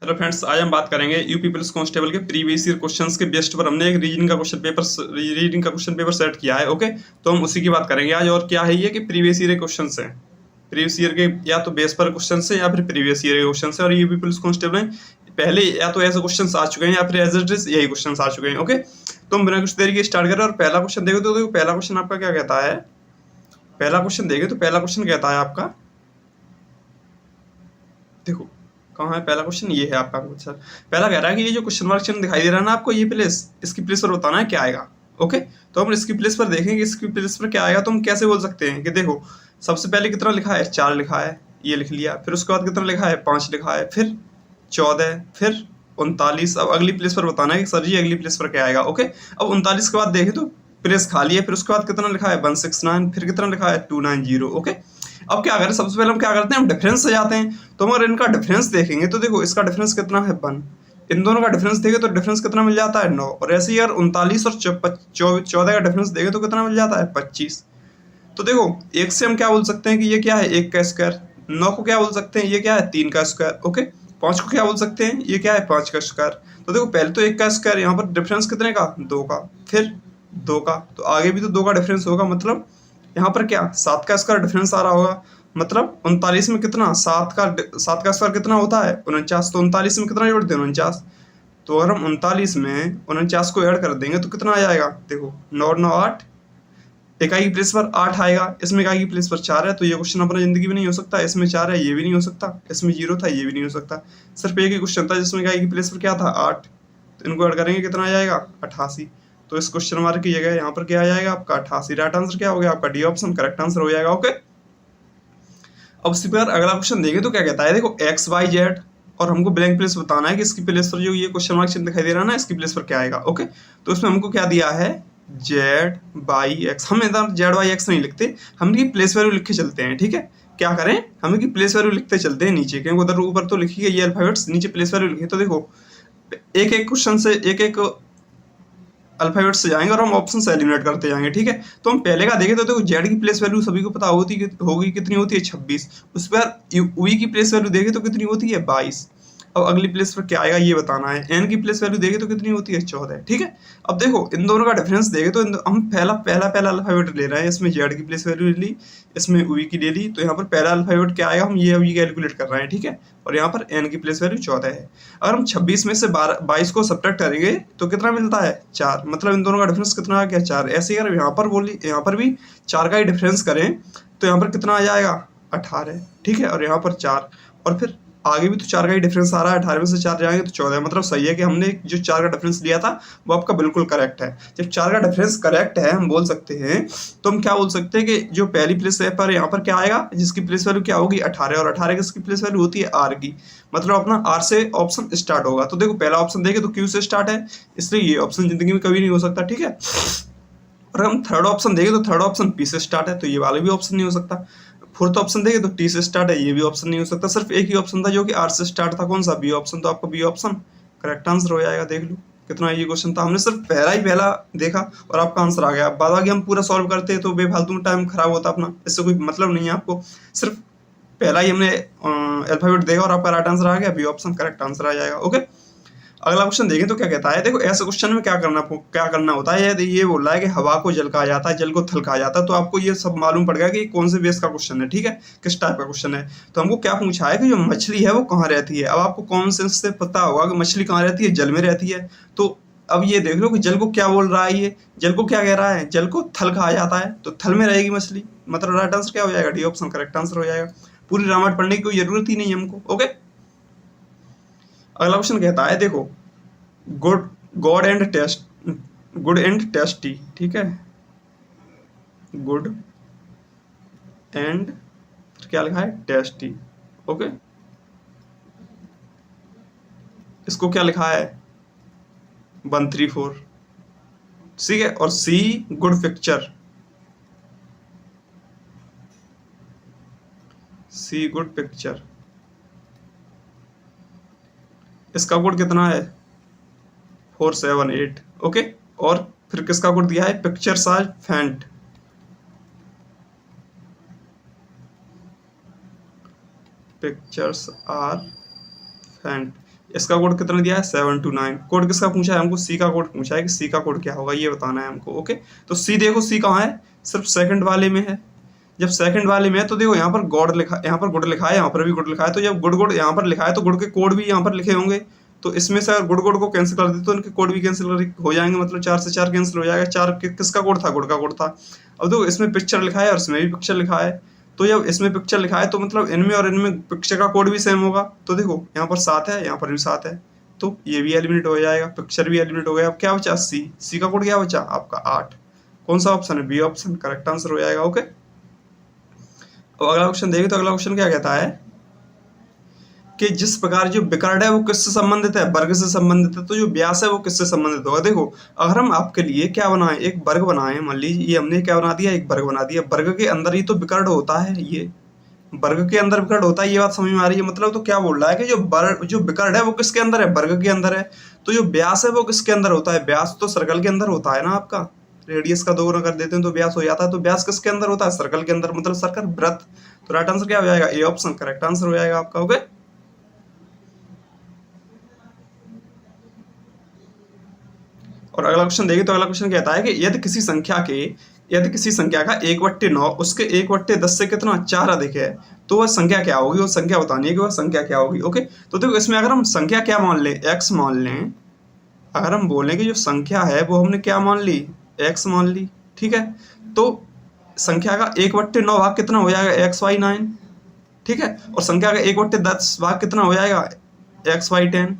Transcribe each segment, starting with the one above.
Hello friends, आज हम बात करेंगे यूपी पुलिस कांस्टेबल के प्रीवियस ईयर क्वेश्चंस के बेस्ड पर हमने एक रीजनिंग का क्वेश्चन पेपर सेट किया है। ओके, तो हम उसी की बात करेंगे आज। और क्या है ये कि प्रीवियस ईयर के क्वेश्चंस हैं, प्रीवियस ईयर के या तो बेस पर क्वेश्चन है या फिर प्रीवियस ईयर के क्वेश्चन है। और यूपी पुलिस कांस्टेबल में पहले या तो ऐसे क्वेश्चन आ चुके हैं या फिर एज इट इज यही क्वेश्चन आ चुके हैं। ओके, तो हम बिना कुछ देरी के स्टार्ट करें और पहला क्वेश्चन देखो तो देखो पहला क्वेश्चन आपका क्या कहता है। पहला क्वेश्चन देखें तो पहला क्वेश्चन कहता है आपका, देखो कहाँ है पहला क्वेश्चन, ये है आपका क्वेश्चन। पहला कह रहा है कि ये जो क्वेश्चन मार्क चिन्ह दिखाई दे रहा है ना आपको, ये प्लेस, इसकी प्लेस पर बताना है क्या आएगा। ओके, तो हम इसकी प्लेस पर देखेंगे इसकी प्लेस पर क्या आएगा। तो हम कैसे बोल सकते हैं कि देखो सबसे पहले कितना लिखा है, 4 लिखा है, ये लिख लिया। फिर उसके बाद कितना लिखा है, 5 लिखा है, फिर 14, फिर 39। अब अगली प्लेस पर बताना है कि सर जी अगली प्लेस पर क्या आएगा। ओके, अब 39 के बाद देखें तो प्लेस खाली है। फिर उसके बाद कितना लिखा है, 169, फिर कितना लिखा है, 290। ओके, अब क्या करें, सबसे पहले हम क्या करते हैं, हम डिफरेंस से जाते हैं। तो अगर इनका डिफरेंस देखेंगे तो देखो इसका डिफरेंस कितना है, 1। इन दोनों का डिफरेंस देखें तो डिफरेंस कितना मिल जाता है, 9। और ऐसे ही अगर 39 और 14 का डिफरेंस देखें तो कितना मिल जाता है, 25। तो देखो एक से हम क्या बोल सकते हैं कि ये क्या है, 1 का स्क्वायर। 9 को क्या बोल सकते हैं, ये क्या है, 3 का स्क्वायर। ओके, 5 को क्या बोल सकते हैं, ये क्या है, 5 का स्क्वायर। तो देखो पहले तो 1 का स्क्वायर, यहाँ पर डिफरेंस कितने का, 2 का, फिर 2 का, तो आगे भी तो 2 का डिफरेंस होगा। मतलब यहाँ पर क्या 7 का स्क्वायर डिफरेंस आ रहा होगा। मतलब 39 में कितना, 7 का स्क्वायर कितना होता है, 49। तो 39 में कितना जोड़ दें, 49। तो अगर हम 39 में 49 को ऐड कर देंगे तो कितना आ जाएगा, देखो 9 9 8, इकाई की प्लेस पर 8 आएगा, इसमें इकाई की प्लेस पर 4 है। तो ये क्वेश्चन अपना जिंदगी में नहीं हो सकता। इसमें 4 है, ये भी नहीं हो सकता। इसमें 0 था, ये भी नहीं हो सकता। सिर्फ एक ही क्वेश्चन था जिसमें इकाई की प्लेस पर क्या था, 8। तो इनको ऐड करेंगे कितना आ जाएगा, 88। तो इस क्वेश्चन मार्क की जगह यहाँ पर क्या आ जाएगा आपका, 88। राइट आंसर क्या हो गया आपका, डी ऑप्शन करेक्ट आंसर हो जाएगा। ओके, अब उसी प्रकार अगला क्वेश्चन देखें तो क्या कहता है, देखो एक्स वाई जेड, और हमको ब्लैंक प्लेस बताना है कि इसकी प्लेस पर जो ये क्वेश्चन मार्क चिन्ह दिखाई दे रहा है ना, इसकी प्लेस पर क्या आएगा। ओके, तो इसमें हमको क्या दिया है, जेड बाई एक्स। हम इधर जेड बाई एक्स नहीं लिखते, हम इनकी प्लेस वैल्यू लिख के चलते हैं। ठीक है, क्या करें, हम इनकी प्लेस वैल्यू लिखते चलते हैं नीचे, क्योंकि उधर ऊपर तो लिखी गई ये अल्फाबेट्स, नीचे प्लेस वैल्यू लिखे। तो देखो एक एक क्वेश्चन से एक एक अल्फाबेट से जाएंगे और हम ऑप्शन से एलिमिनेट करते जाएंगे। ठीक है, तो हम पहले का देखें तो देखो जेड की प्लेस वैल्यू सभी को पता होगी कितनी होती है, 26। उस पर वी की प्लेस वैल्यू देखें तो कितनी होती है, 22। अब अगली प्लेस पर क्या आएगा ये बताना है। एन की प्लेस वैल्यू देखें तो कितनी होती है, 14। ठीक है, अब देखो इन दोनों का डिफरेंस देखें तो हम पहला पहला पहला अल्फाबेट ले रहे हैं। इसमें जेड की प्लेस वैल्यू ले ली, इसमें वी की ले ली। तो यहाँ पर पहला अल्फाबेट क्या आएगा, हम ये अभी कैलकुलेट कर रहे हैं। ठीक है, और यहाँ पर एन की प्लेस वैल्यू 14 है। अगर हम 26 में से 22 को सब्ट्रैक्ट करेंगे तो कितना मिलता है, 4। मतलब इन दोनों का डिफरेंस कितना आ गया, 4। ऐसे ही अगर यहाँ पर भी 4 का ही डिफरेंस करें तो यहाँ पर कितना आ जाएगा, 18। ठीक है, और यहाँ पर 4, और फिर आगे भी तो 4 का ही डिफरेंस आ रहा है। 18 में से 4 जाएंगे तो 14। मतलब सही है कि हमने जो 4 का डिफरेंस लिया था वो आपका बिल्कुल करेक्ट है। जब 4 का डिफरेंस करेक्ट है हम बोल सकते हैं, तो हम क्या बोल सकते हैं कि जो पहली प्लेस पर यहाँ पर क्या आएगा, जिसकी प्लेस वैल्यू क्या होगी, 18। और 18 किसकी प्लेस वैल्यू होती है, आर की। मतलब अपना आर से ऑप्शन स्टार्ट होगा। तो देखो पहला ऑप्शन देखे तो क्यू से स्टार्ट है, इसलिए ये ऑप्शन जिंदगी में कभी नहीं हो सकता। ठीक है, और हम थर्ड ऑप्शन देखें तो थर्ड ऑप्शन पी से स्टार्ट है, तो ये वाला भी ऑप्शन नहीं हो सकता। फोर्थ ऑप्शन देखें तो टी से स्टार्ट है, ये भी ऑप्शन नहीं हो सकता। सिर्फ एक ही ऑप्शन था जो कि आर से स्टार्ट था, कौन सा, बी ऑप्शन। तो आपका बी ऑप्शन करेक्ट आंसर हो जाएगा। देख लो कितना ये क्वेश्चन था, हमने सिर्फ पहला ही पहला देखा और आपका आंसर आ गया। बाद बाकी हम पूरा सॉल्व करते तो बेफालतू में टाइम खराब होता अपना, इससे कोई मतलब नहीं है आपको। सिर्फ पहला ही हमने अल्फाबेट देखा और आपका राइट आंसर आ गया, बी ऑप्शन करेक्ट आंसर आ जाएगा। ओके, अगला क्वेश्चन देखें तो क्या कहता है, देखो ऐसे क्वेश्चन में क्या करना होता है। ये बोल रहा है कि हवा को जल कहा जाता है, जल को थल कहा जाता है। तो आपको ये सब मालूम पड़ गया कि कौन से बेस का क्वेश्चन है। ठीक है, किस टाइप का क्वेश्चन है। तो हमको क्या पूछा है कि जो मछली है वो कहाँ रहती है। अब आपको कॉमन सेंस से पता होगा कि मछली कहाँ रहती है, जल में रहती है। तो अब ये देख लो कि जल को क्या बोल रहा है, ये जल को क्या कह रहा है, जल को थल कहा जाता है, तो थल में रहेगी मछली। मतलब राइट आंसर क्या हो जाएगा, डी ऑप्शन करेक्ट आंसर हो जाएगा। पूरी रामायण पढ़ने की कोई जरूरत ही नहीं हमको। ओके, अगला क्वेश्चन कहता है, देखो good God and taste good and tasty. ठीक है, गुड एंड क्या लिखा है, टेस्टी। ओके, इसको क्या लिखा है, 134। ठीक है, और सी गुड पिक्चर, सी गुड पिक्चर, इसका कोड कितना है, 478। ओके, और फिर किसका कोड दिया है, pictures are faint, pictures are faint. इसका कोड कितना दिया है 729। कोड किसका पूछा है हमको, सी का कोड पूछा है कि सी का कोड क्या होगा ये बताना है हमको। ओके, तो सी देखो सी कहाँ है, सिर्फ सेकंड वाले में है। जब सेकंड वाले में है तो देखो यहाँ पर गॉड लिखा, यहाँ पर गुड लिखा है, यहाँ पर भी गुड लिखा है। तो जब गुड गुड यहाँ पर लिखा है तो गुड के कोड भी यहाँ पर लिखे होंगे। तो इसमें से अगर गुड गुड को कैंसिल कर दे तो इनके कोड भी कैंसिल हो जाएंगे, मतलब 4 से 4 कैंसिल हो जाएगा। 4 किसका कोड था, गुड का कोड था। अब देखो इसमें पिक्चर लिखा है और इसमें भी पिक्चर लिखा है। तो जब इसमें पिक्चर लिखा है तो मतलब इनमें और इनमें पिक्चर का कोड भी सेम होगा। तो देखो यहाँ पर 7 है, यहाँ पर भी 7 है, तो ये भी एलिमिनेट हो जाएगा, पिक्चर भी एलिमिनेट हो गया। अब क्या बचा, सी का कोड क्या बचा आपका 8। कौन सा ऑप्शन है, बी ऑप्शन करेक्ट आंसर हो जाएगा। ओके, अब अगला क्वेश्चन देखिए। तो अगला क्वेश्चन क्या कहता है कि जिस प्रकार जो विकर्ण है वो किससे संबंधित है, वर्ग से संबंधित है। तो जो व्यास है वो किससे संबंधित होगा। देखो अगर हम आपके लिए क्या बनाए, एक वर्ग बनाए, मान लीजिए ये हमने क्या बना दिया, एक वर्ग बना दिया। वर्ग के अंदर ही तो विकर्ण होता है, ये वर्ग के अंदर विकर्ण होता है, ये बात समझ में आ रही है। मतलब तो क्या बोल रहा है कि जो विकर्ण है वो किसके अंदर है, वर्ग के अंदर है। तो जो व्यास है वो किसके अंदर होता है, व्यास तो सर्कल के अंदर होता है ना आपका। रेडियस का 2 कर देते हैं तो व्यास हो जाता है। तो व्यास किसके अंदर होता है, सर्कल के अंदर, मतलब सर्कल वृत्त। तो राइट आंसर क्या हो जाएगा, ए ऑप्शन करेक्ट आंसर हो जाएगा आपका। ओके, और अगला क्वेश्चन देखिए। तो अगला क्वेश्चन कहता है कि यदि किसी संख्या का 1/9 उसके 1/10 से कितना 4 अधिक है तो वह संख्या क्या होगी। वो संख्या बतानी है कि वह संख्या क्या होगी। ओके, तो देखो इसमें अगर हम संख्या क्या मान लें, x मान लें। अगर हम बोलें कि जो संख्या है वो हमने क्या मान ली, x मान ली, ठीक है। तो संख्या का 1/9 भाग कितना हो जाएगा, xy9, ठीक है। और संख्या का 1/10 भाग कितना हो जाएगा, xy10।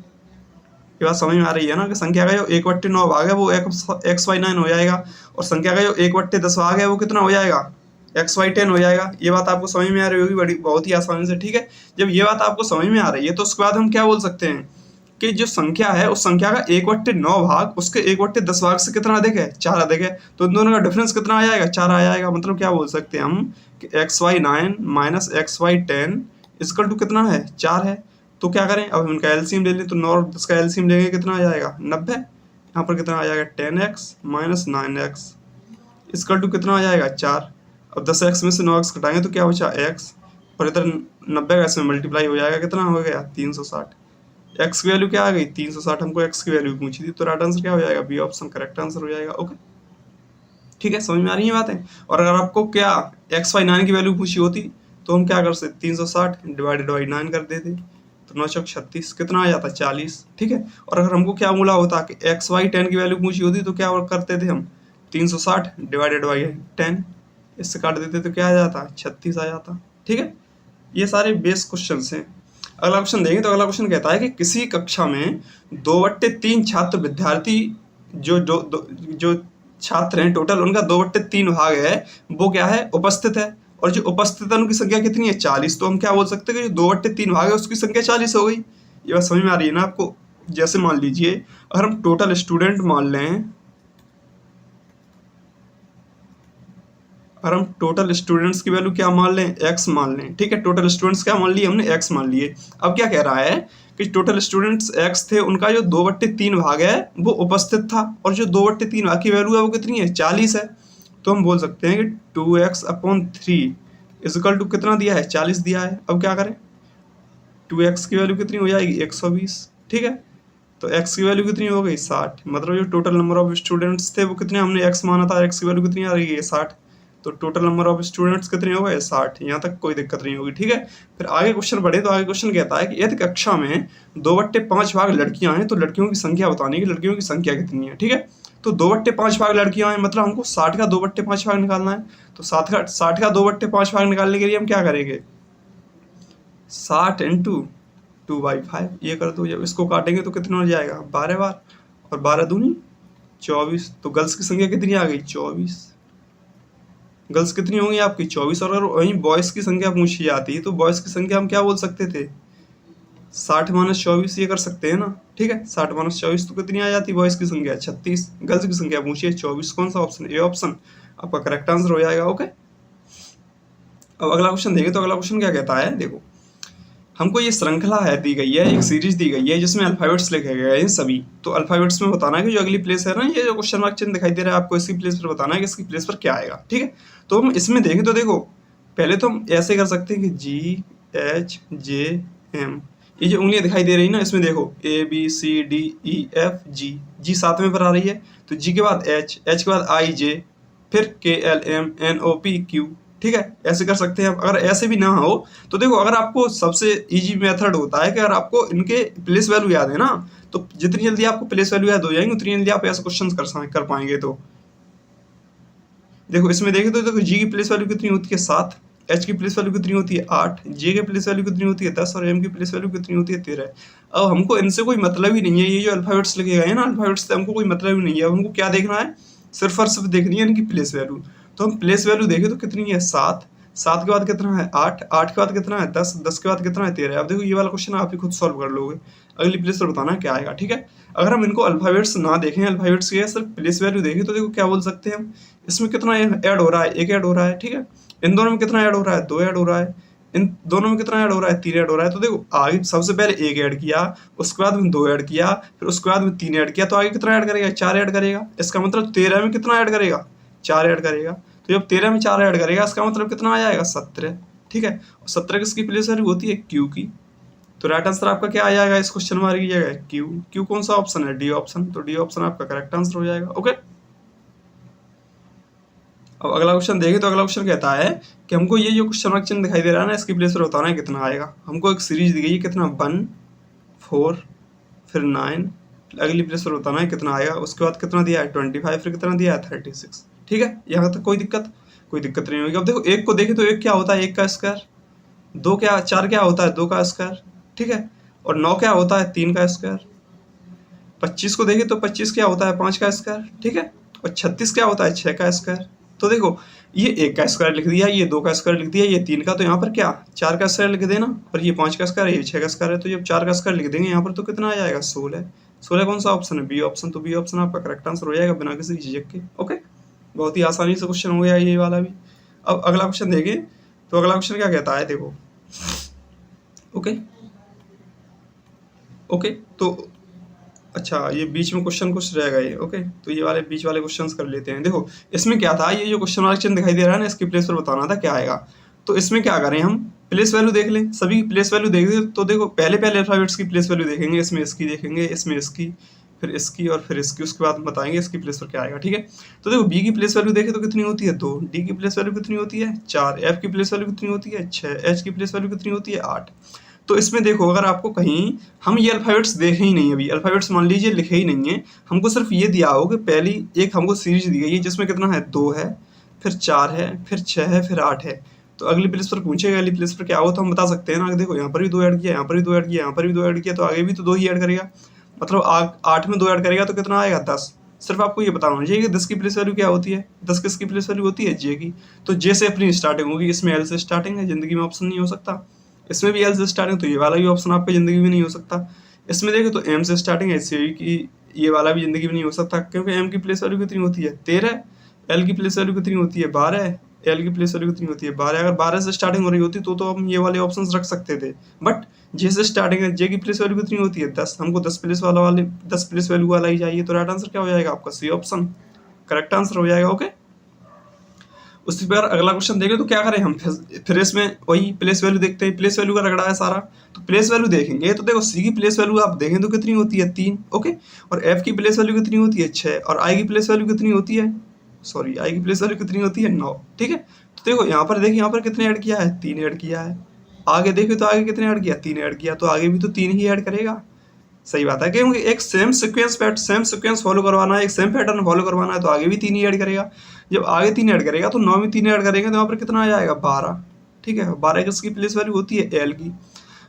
ये बात समझ में आ रही है ना कि संख्या का जो 1/9 भाग है वो xy9 हो जाएगा, और संख्या का जो 1/10 भाग है वो कितना हो जाएगा, xy10 हो जाएगा। ये बात आपको समझ में आ रही होगी बड़ी बहुत ही आसानी से, ठीक है। जब ये बात आपको समझ में आ रही है तो उसके बाद हम क्या बोल सकते हैं कि जो संख्या है उस संख्या का 1/9 भाग उसके 1/10 भाग से कितना अधिक है, 4 अधिक है। तो इन दोनों का डिफरेंस कितना आ जाएगा, 4 आ जाएगा। मतलब क्या बोल सकते हैं हम कि xy9 minus xy10 is equal to कितना है, 4 है। तो क्या करें, अब इनका एलसीएम ले लें। तो 9 और 10 का एलसीएम लेंगे कितना आ जाएगा, 90। यहाँ पर कितना आ जाएगा, 10x minus 9x is equal to कितना आ जाएगा, 4। अब 10x में से 9x घटाएंगे तो क्या बचा, x, और इधर 90 का इसमें मल्टीप्लाई हो जाएगा, कितना हो गया 360। x की वैल्यू क्या आ गई 360, हमको x की वैल्यू पूछी थी। तो राइट आंसर क्या हो जाएगा, बी ऑप्शन करेक्ट आंसर हो जाएगा। ओके, ठीक है, समझ में आ रही है बातें। और अगर आपको क्या xy9 की वैल्यू पूछी होती तो हम क्या कर सकते, 360 डिवाइडेड बाई 9 कर देते, तो 9 चौक 36 कितना आ जाता, 40, ठीक है। और अगर हमको क्या बोला होता कि xy10 की वैल्यू पूछी होती तो क्या करते थे हम, 360 डिवाइडेड बाई 10, इससे काट देते तो क्या आ जाता, 36 आ जाता, ठीक है। ये सारे बेस क्वेश्चन हैं। अगला क्वेश्चन देंगे। तो अगला क्वेश्चन कहता है कि किसी कक्षा में 2/3 छात्र विद्यार्थी जो छात्र हैं टोटल उनका 2/3 भाग है वो क्या है, उपस्थित है। और जो उपस्थित है उनकी संख्या कितनी है, 40। तो हम क्या बोल सकते हैं कि जो 2/3 भाग है उसकी संख्या 40 हो गई। ये बात समझ में आ रही है ना आपको। जैसे मान लीजिए अगर हम टोटल स्टूडेंट मान लें, अगर हम टोटल स्टूडेंट्स की वैल्यू क्या मान लें, x मान लें, ठीक है। टोटल स्टूडेंट्स क्या मान लिए हमने, x मान लिए। अब क्या कह रहा है कि टोटल स्टूडेंट्स x थे, उनका जो 2/3 भाग है वो उपस्थित था, और जो 2/3 भाग की वैल्यू है वो कितनी है, 40 है। तो हम बोल सकते हैं कि 2x/3 इजकल टू कितना दिया है, 40 दिया है। अब क्या करें, 2x की वैल्यू कितनी हो जाएगी, 120, ठीक है। तो x की वैल्यू कितनी हो गई, 60। मतलब जो टोटल नंबर ऑफ स्टूडेंट्स थे वो कितने हमने x माना था, x की वैल्यू कितनी आ रही है, 60। तो टोटल नंबर ऑफ स्टूडेंट्स कितने हो गए, 60। यहाँ तक कोई दिक्कत नहीं होगी, ठीक है। फिर आगे क्वेश्चन बढ़े। तो आगे क्वेश्चन कहता है कि यदि कक्षा में 2/5 भाग लड़कियां हैं तो लड़कियों की संख्या बतानी है कि लड़कियों की संख्या कितनी है, ठीक है। तो 2/5 भाग लड़कियां हैं, मतलब हमको 60 का 2/5 भाग निकालना है। तो 60 का 2/5 भाग निकालने के लिए हम क्या करेंगे, 60 × 2/5 ये कर दो। जब इसको काटेंगे तो कितना हो जाएगा, 12 बार, और 12 दूनी 24। तो गर्ल्स की संख्या कितनी आ गई, 24। गर्ल्स कितनी होंगी आपकी, 24। और अगर वहीं बॉयज़ की संख्या पूछी जाती है तो बॉयज़ की संख्या हम क्या बोल सकते थे, 60 - 24 ये कर सकते हैं ना, ठीक है। 60 - 24 तो कितनी आ जाती है बॉयज़ की संख्या, 36। गर्ल्स की संख्या पूछी है 24। कौन सा ऑप्शन, ए ऑप्शन आपका करेक्ट आंसर हो जाएगा। ओके, अब अगला क्वेश्चन देखिए। तो अगला क्वेश्चन क्या कहता है, देखो हमको ये श्रृंखला है दी गई है, एक सीरीज दी गई है जिसमें अल्फाबेट्स लिखे गए हैं सभी। तो अल्फाबेट्स में बताना है कि जो अगली प्लेस है ना, ये जो क्वेश्चन मार्क चिन्ह दिखाई दे रहा है आपको, इसकी प्लेस पर बताना है कि इसकी प्लेस पर क्या आएगा, ठीक है। तो हम इसमें देखें तो देखो पहले तो हम ऐसे कर सकते हैं कि GHJM ये जो उंगलियां दिखाई दे रही है ना, इसमें देखो ABCDEFG, जी सातवें पर आ रही है, तो जी के बाद H के बाद IJ, फिर KLMNOPQ। ठीक है, ऐसे कर सकते हैं आप। अगर ऐसे भी ना हो तो देखो, अगर आपको सबसे इजी मेथड होता है कि अगर आपको इनके प्लेस वैल्यू याद है ना, तो जितनी जल्दी आपको प्लेस वैल्यू याद हो जाएंगे उतनी जल्दी आप ऐसे क्वेश्चन कर पाएंगे। तो देखो इसमें देखें तो देखो जी की प्लेस वैल्यू कितनी होती है 7, एच की प्लेस वैल्यू कितनी होती है 8, जे की प्लेस वैल्यू कितनी होती है 10 और एम की प्लेस वैल्यू कितनी होती है 13। अब हमको इनसे कोई मतलब ही नहीं है, ये जो अल्फाबेट्स लिखे गए हैं ना, अल्फाबेट्स से हमको कोई मतलब ही नहीं है। अब हमको क्या देखना है, सिर्फ और सिर्फ देखनी है इनकी प्लेस वैल्यू। तो हम प्लेस वैल्यू देखें तो कितनी है 7, 7 के बाद कितना है 8, 8 के बाद कितना है 10, 10 के बाद कितना है 13। अब देखो ये वाला क्वेश्चन आप ही खुद सॉल्व कर लोगे, अगली प्लेस पर बताना क्या आएगा। ठीक है, अगर हम इनको अल्फाबेट्स ना देखें, अल्फाबेट्स के सिर्फ प्लेस वैल्यू देखें, तो देखो क्या बोल सकते हैं हम, इसमें कितना ऐड हो रहा है, एक ऐड हो रहा है। ठीक है, इन दोनों में कितना ऐड हो रहा है, 2 ऐड हो रहा है। इन दोनों में कितना ऐड हो रहा है, 3 ऐड हो रहा है। तो देखो आगे सबसे पहले 1 ऐड किया, उसके बाद में 2 ऐड किया, फिर उसके बाद में 3 ऐड किया, तो आगे कितना ऐड करेगा, 4 ऐड करेगा। इसका मतलब 13 में कितना ऐड करेगा, 4 ऐड करेगा। तो जब 13 में 4 ऐड करेगा, इसका मतलब कितना आ जाएगा 17। ठीक है, 17 किसकी प्लेस वैल्यू होती है, क्यू की। तो राइट आंसर आपका क्या आ जाएगा इस क्वेश्चन मार्क की जगह, क्यू। क्यू कौन सा ऑप्शन है, डी ऑप्शन। तो डी ऑप्शन आपका करेक्ट आंसर हो जाएगा। ओके, अब अगला क्वेश्चन देखें तो अगला क्वेश्चन कहता है कि हमको ये जो क्वेश्चन मार्क चिन्ह दिखाई दे रहा है ना, इसकी प्लेस पर बताना है कितना आएगा। हमको एक सीरीज दी गई है, कितना 1 4 फिर 9, अगली प्लेस पर बताना है कितना आएगा। उसके बाद कितना दिया है 25, फिर कितना दिया है 36। ठीक है, यहाँ तक कोई दिक्कत नहीं होगी। अब देखो एक को देखें तो एक क्या होता है, 1 का स्क्वायर। 2 क्या, 4 क्या होता है, 2 का स्क्वायर। ठीक है, और 9 क्या होता है, 3 का स्क्वायर। 25 को देखें तो 25 क्या होता है, 5 का स्क्वायर। ठीक है, और 36 क्या होता है, 6 का स्क्वायर। तो देखो ये 1 का स्क्वायर लिख दिया, ये 2 का स्क्वायर लिख दिया, ये 3 का, तो यहाँ पर क्या 4 का स्क्वायर लिख देना, और ये 5 का स्क्वायर है, ये 6 का स्क्वायर है। तो जब 4 का स्क्वायर लिख देंगे यहाँ पर तो कितना आ जाएगा 16। 16 कौन सा ऑप्शन है, बी ऑप्शन। तो बी ऑप्शन आपका करेक्ट आंसर हो जाएगा बिना किसी झिझक के। ओके, बहुत ही आसानी से क्वेश्चन हो गया ये वाला भी। अब अगला क्वेश्चन देखें तो अगला क्वेश्चन क्या कहता है, देखो। ओके ओके, तो अच्छा ये बीच में क्वेश्चन कुछ रह गए। ओके, तो ये वाले बीच वाले क्वेश्चंस कर लेते हैं। देखो इसमें क्या था, ये जो क्वेश्चन मार्क चिन्ह दिखाई दे रहा है ना, इसकी प्लेस पर बताना था क्या आएगा। तो इसमें क्या करें, हम प्लेस वैल्यू देख लें, सभी की प्लेस वैल्यू देख लें। तो देखो पहले अल्फाबेट्स की प्लेस वैल्यू देखेंगे, इसमें इसकी देखेंगे, इसमें इसकी, फिर इसकी और फिर इसकी, उसके बाद बताएंगे इसकी प्लेस पर क्या आएगा। ठीक है, तो देखो बी की प्लेस वैल्यू देखें तो कितनी होती है 2, डी की प्लेस वैल्यू कितनी होती है 4, एफ की प्लेस वैल्यू कितनी होती है 6, एच की प्लेस वैल्यू कितनी होती है 8। तो इसमें देखो अगर आपको कहीं हम ये अल्फाबेट्स देखे ही नहीं, अभी अल्फाबेट्स मान लीजिए लिखे ही नहीं है, हमको सिर्फ ये दिया हो कि पहली एक हमको सीरीज दी गई है जिसमें कितना है 2 है, फिर 4 है, फिर 6 है, फिर 8 है। तो अगली प्लेस पर पूछेगा अगली प्लेस पर क्या हो, तो हम बता सकते हैं ना, देखो यहाँ पर भी 2 ऐड किया, यहाँ पर भी 2 ऐड किया, यहाँ पर भी 2 ऐड किया, तो आगे भी तो 2 ही ऐड करेगा। मतलब 8 में 2 ऐड करेगा तो कितना आएगा 10। सिर्फ आपको ये बताना होना चाहिए कि 10 की प्लेस वैल्यू क्या होती है, 10 किसकी प्लेस वैल्यू होती है जे की। तो जे से अपनी स्टार्टिंग होगी, इसमें एल से स्टार्टिंग है, जिंदगी में ऑप्शन नहीं हो सकता। इसमें भी एल से स्टार्टिंग, तो ये वाला भी ऑप्शन आपकी जिंदगी में नहीं हो सकता। इसमें देखो तो एम से स्टार्टिंग है, इससे की ये वाला भी जिंदगी में नहीं हो सकता, क्योंकि एम की प्लेस वैल्यू कितनी होती है 13, एल की प्लेस वैल्यू कितनी होती है 12, एल की प्लेस वैल्यू कितनी होती है 12। अगर 12 से स्टार्टिंग हो रही होती तो हम ये वाले ऑप्शन रख सकते थे, बट जे से स्टार्टिंग है, जे की प्लेस वैल्यू कितनी होती है 10, हमको 10 प्लेस वैल्यू वाला ही चाहिए। तो राइट आंसर क्या हो जाएगा आपका, सी ऑप्शन करेक्ट आंसर हो जाएगा। ओके, उसी पर अगला क्वेश्चन देखें तो क्या करें हम, फिर इसमें वही प्लेस वैल्यू देखते हैं, प्लेस वैल्यू का रगड़ा है सारा। तो प्लेस वैल्यू देखेंगे तो देखो सी की प्लेस वैल्यू आप देखें तो कितनी होती है 3। ओके, और एफ की प्लेस वैल्यू कितनी होती है 6, और आई की प्लेस वैल्यू कितनी होती है, सॉरी आई की प्लेस वैल्यू कितनी होती है 9। ठीक है, तो देखो यहाँ पर देखिए, यहाँ पर कितने ऐड किया है 3 ऐड किया है। आगे देखिए तो आगे कितने ऐड किया 3 ऐड किया, तो आगे भी तो 3 ही ऐड करेगा। सही बात है, क्योंकि एक सेम सीक्वेंस फॉलो करवाना है, एक सेम पैटर्न फॉलो करवाना है, तो आगे भी 3 ही ऐड करेगा। जब आगे 3 ऐड करेगा तो 9 में 3 ऐड करेंगे तो यहाँ पर कितना आ जाएगा 12। ठीक है, 12 किसकी प्लेस वैल्यू होती है एल की।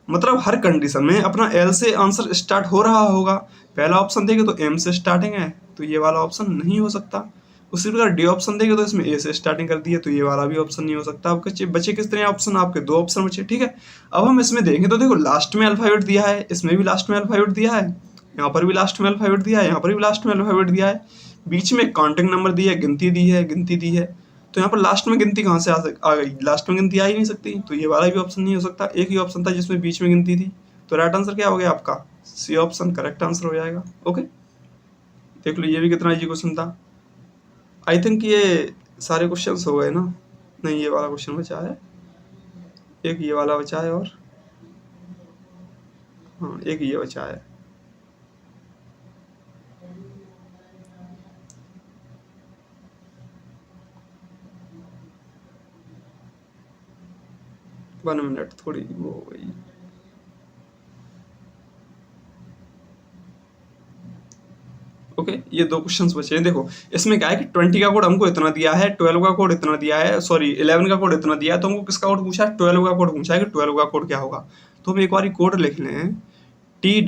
मतलब हर कंडीशन में अपना एल से आंसर स्टार्ट हो रहा होगा। पहला ऑप्शन देखे तो एम से स्टार्टिंग है, तो ये वाला ऑप्शन नहीं हो सकता। उसी प्रकार डी ऑप्शन देखे तो इसमें ए से स्टार्टिंग कर दी है, तो ये वाला भी ऑप्शन नहीं हो सकता। आपके बचे कितने ऑप्शन, आपके 2 ऑप्शन बचे। ठीक है, अब हम इसमें देखें तो देखो लास्ट में अल्फाबेट दिया है, इसमें भी लास्ट में अल्फाबेट दिया है, यहाँ पर भी लास्ट में अल्फाबेट दिया है, यहाँ पर भी लास्ट में अल्फाबेट दिया है, बीच में काउंटिंग नंबर दिया है, गिनती दी है। तो यहाँ पर लास्ट में गिनती कहाँ से आ गई, लास्ट में गिनती आ ही नहीं सकती, तो ये वाला भी ऑप्शन नहीं हो सकता। एक ही ऑप्शन था जिसमें बीच में गिनती थी। तो राइट आंसर क्या हो गया आपका, सी ऑप्शन करेक्ट आंसर हो जाएगा। ओके, देख लो ये भी कितना इजी क्वेश्चन था। आई थिंक ये सारे क्वेश्चंस हो गए ना, नहीं ये वाला क्वेश्चन बचा है, एक ये वाला बचा है, और हाँ, एक ये बचा है। वन मिनट, थोड़ी वो हो गई। ओके, ये दो क्वेश्चंस बचे हैं। देखो इसमें क्या है कि 20 का कोड हमको इतना दिया है, 12 का कोड इतना दिया है, सॉरी 11 का कोड इतना दिया है, तो हमको किसका कोड पूछा है? 12 का कोड पूछा है कि 12 का कोड क्या होगा। तो हम एक बार कोड लिख लें, TWENT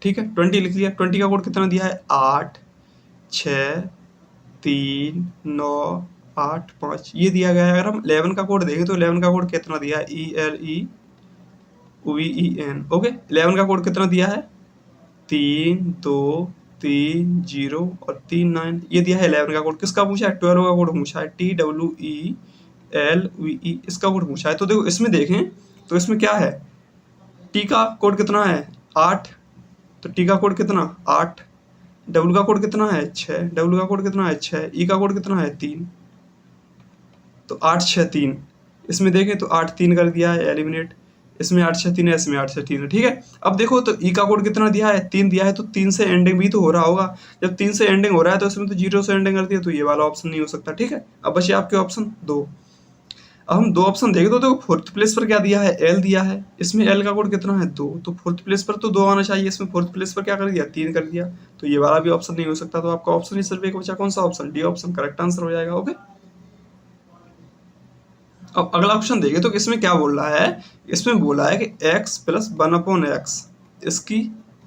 ठीक है, 20 लिख लिया। 20 का कोड कितना दिया है? 8 6 3 9 8 5 ये दिया गया है। अगर हम 11 का कोड देखें तो 11 का कोड कितना दिया है? ELEVEN। ओके, 11 का कोड कितना दिया है? 3 2 3 0 और 3 9 ये दिया है 11 का कोड। किसका पूछा है? 12 का कोड पूछा है, TWELVE इसका कोड पूछा है। तो देखो इसमें देखें तो इसमें क्या है? टी का कोड कितना है? 8, तो टी का कोड कितना? 8। डब्ल्यू का कोड कितना है? 6। डब्ल्यू का कोड कितना है? 6। ई का कोड कितना है? 3। तो 8 6 3 इसमें देखें तो 8 3 कर दिया है एलिमिनेट। इसमें 8 6 3 है, इसमें 8 6 3 है। ठीक है, अब देखो तो ई का कोड कितना दिया है? 3 दिया है, तो 3 से एंडिंग भी तो हो रहा होगा। जब 3 से एंडिंग हो रहा है तो इसमें तो 0 से एंडिंग करती है, तो ये वाला ऑप्शन नहीं हो सकता। ठीक है, अब बचे आपके ऑप्शन 2। अब हम 2 ऑप्शन देखें तो देखो फोर्थ प्लेस पर क्या दिया है? एल दिया है। इसमें एल का कोड कितना है? 2, तो फोर्थ प्लेस पर तो 2 आना चाहिए। इसमें फोर्थ प्लेस पर क्या कर दिया? 3 कर दिया, तो ये वाला भी ऑप्शन नहीं हो सकता। तो आपका ऑप्शन ही सिर्फ एक बचा, कौन सा option? D option correct answer हो जाएगा। ओके, अब अगला ऑप्शन देखिए तो इसमें क्या बोल रहा है? इसमें बोला है कि x प्लस 1/x, इसकी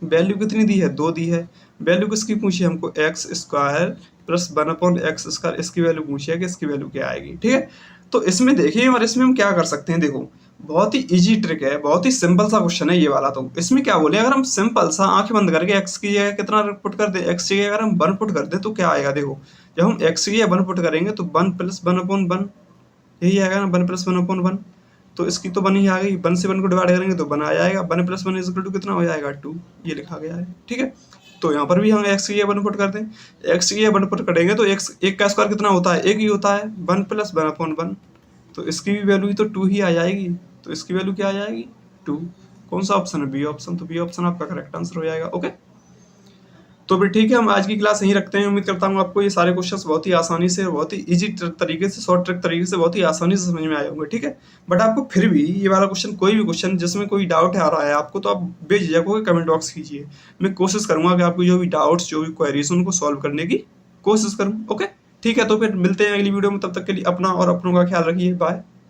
वैल्यू कितनी दी है? 2 दी है। वैल्यू किसकी पूछी है हमको? X square plus 1/x square, इसकी वैल्यू पूछी है कि इसकी वैल्यू क्या आएगी। ठीक है, तो इसमें देखिए और इसमें हम क्या कर सकते हैं। देखो बहुत ही इजी ट्रिक है, बहुत ही सिंपल सा क्वेश्चन है ये वाला। तो इसमें क्या बोले, अगर हम सिंपल सा आंखें बंद करके x की जगह कितना पुट कर दें? x की जगह अगर हम 1 पुट कर दें तो क्या आएगा? देखो जब हम x की जगह 1 पुट करेंगे तो 1 प्लस 1/1 यही आएगा ना, 1 प्लस 1/1। तो इसकी तो 1 ही आ गई। 1 से 1 को डिवाइड करेंगे तो 1 आ जाएगा। 1 प्लस 1 इक्वल टू कितना हो जाएगा? 2, ये लिखा गया है। ठीक है, तो यहाँ पर भी हम x की जगह 1 पुट कर दें। x की जगह 1 पुट करेंगे तो x एक का स्क्वायर कितना होता है? 1 ही होता है। 1 प्लस 1/1, तो इसकी भी वैल्यू तो 2 ही आ जाएगी। तो इसकी वैल्यू क्या आ जाएगी? 2। कौन सा ऑप्शन है? B option. तो बी ऑप्शन आपका करेक्ट आंसर हो जाएगा। ओके, तो फिर ठीक है, हम आज की क्लास यहीं रखते हैं। उम्मीद करता हूँ आपको ये सारे क्वेश्चंस बहुत ही आसानी से, बहुत ही इजी तरीके से, शॉर्ट ट्रिक तरीके से बहुत ही आसानी से समझ में आए होंगे। ठीक है, बट आपको फिर भी ये वाला क्वेश्चन, कोई भी क्वेश्चन जिसमें कोई डाउट आ रहा है आपको, तो आप बेझिझक होकर कमेंट बॉक्स कीजिए। मैं कोशिश करूंगा कि आपको जो भी डाउट्स, जो भी क्वेरीज, उनको सॉल्व करने की कोशिश करूँ। ओके, ठीक है, तो फिर मिलते हैं अगली वीडियो में। तब तक के लिए अपना और अपनों का ख्याल रखिए। बाय।